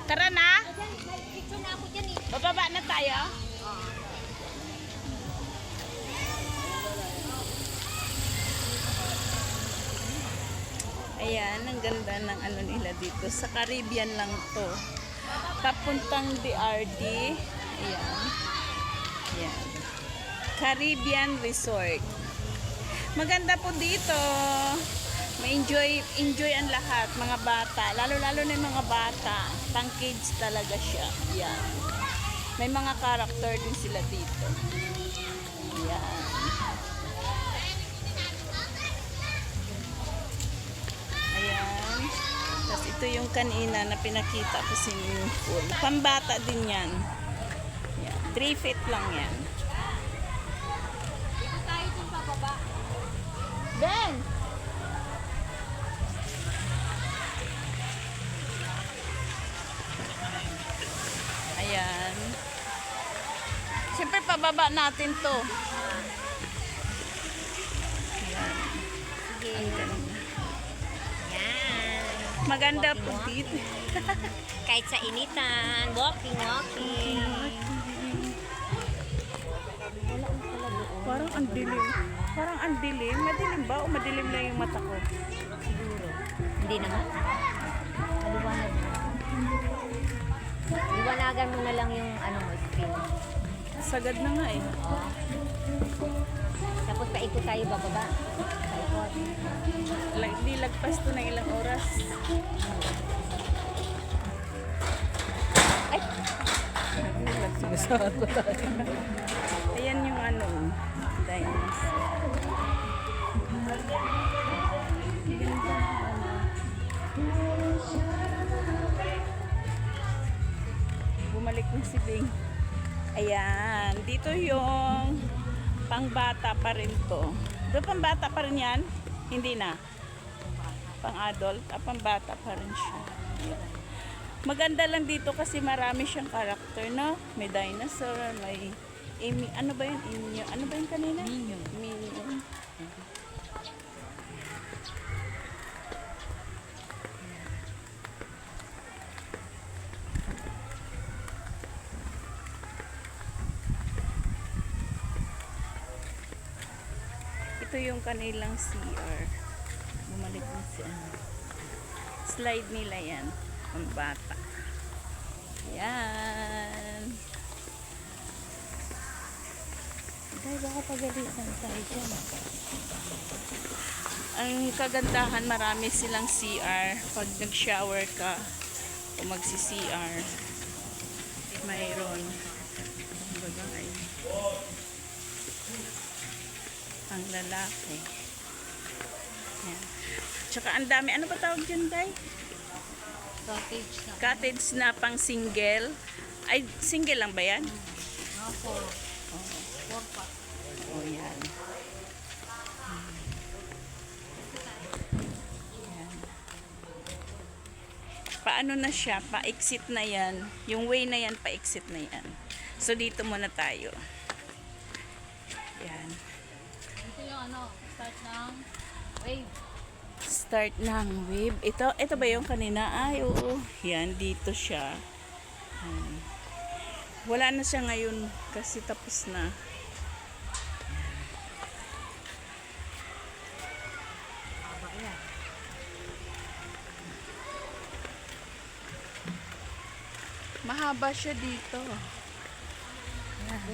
Tara na. Bababa na tayo. Ayan, ang ganda ng ano nila dito. Sa Caribbean lang to. Papuntang DRD. Ayan. Ayan. Caribbean Resort. Maganda po dito. Enjoy ang lahat, mga bata. Lalo-lalo na yung mga bata. Pang kids talaga siya. Ayan. May mga character din sila dito. Ayan. Ayan. Tapos ito yung kanina na pinakita ko swimming pool. Pambata din yan. Ayan. 3 feet lang yan. Dito tayo dun pababa. Ben! Ayan. Siyempre pababa natin to. Ayan. Sige. Ang ganda. Yan. Maganda po dito. Kahit sa initan. Walking. Parang ang dilim. Parang ang dilim. Madilim ba o madilim lang yung mata ko? Siguro. Hindi naman. Maliwanag mo. Liwanagan mo na lang yung ano mo, screen. Sagad na nga eh. Oo. Tapos paikot tayo bababa. Paikot. Di lagpas to ng ilang oras. Ay! Ayan yung ano, dinosaur. Ganda. Bumalik na si Bing. Ayan, dito yung pangbata pa rin to. Doon pangbata pa rin yan? Hindi na. Pang-adult, pangbata pa rin siya. Ayan. Maganda lang dito kasi marami siyang karakter, no? May dinosaur, may ano ba yun? Ano ba yun kanina? Minion. Ito yung kanilang CR. Bumalik na si ano. Slide nila yan. Ang bata. Yan. Dahil baka pagalitan tayo dyan. Ang kagandahan, marami silang CR. Pag nag-shower ka o magsi-CR, mayroon. Bagay. Ang lalaki. Yan. Tsaka ang dami. Ano ba tawag dyan, Day? Cottage na. Cottage na pang single. Ay, single lang ba yan? Four. Oo. 4 pa. Oh, yan. Yan. Paano na siya? Pa-exit na yan. Yung way na yan, pa-exit na yan. So, dito muna tayo. Yan. Ito yung ano, start ng wave. Start ng wave. Ito ba yung kanina? Ay, oo. Yan, dito siya. Wala na siya ngayon kasi tapos na. Mahaba siya dito. Yan.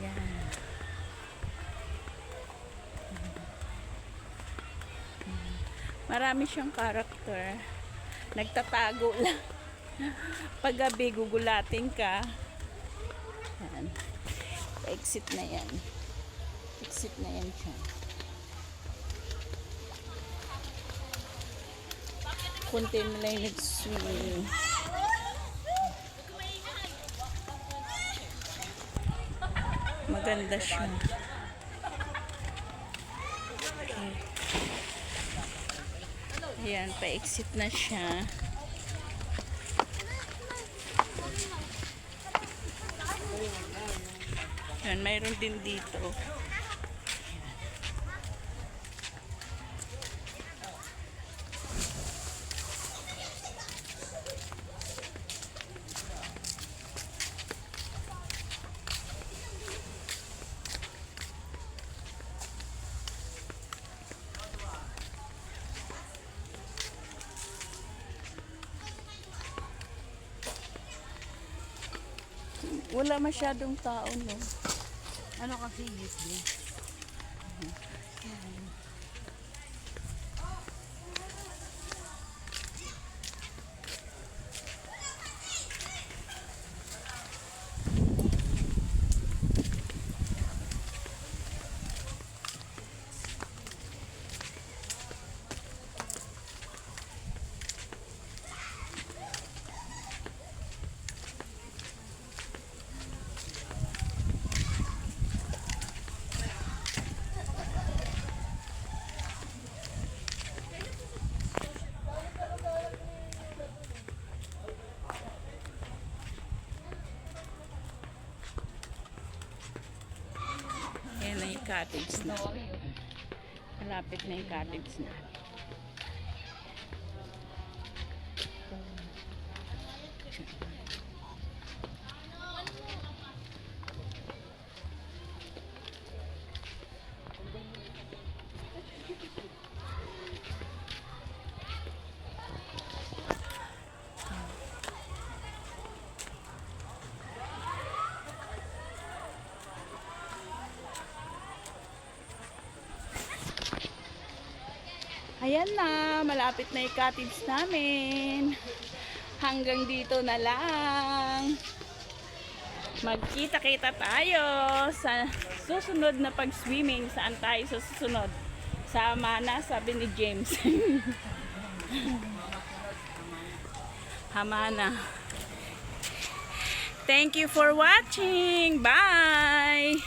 Yan. Marami siyang karakter. Nagtatago lang. Pag gabi, gugulatin ka. Yan. Exit na yan. Exit na yan siya. Kunti nila yung nag-swimming. Maganda siya. Okay. Ayan, pa-exit na siya. Ayan, mayroon din dito. Wala masyadong tao, no? Ano kasi USB? Ayan na yung cottage na. Malapit na yung cottage na. Ayan na, malapit na yung cottage namin. Hanggang dito na lang. Magkita-kita tayo sa susunod na pag-swimming. Saan tayo sa susunod? Sa Hamana, sabi ni James. Hamana. Thank you for watching. Bye!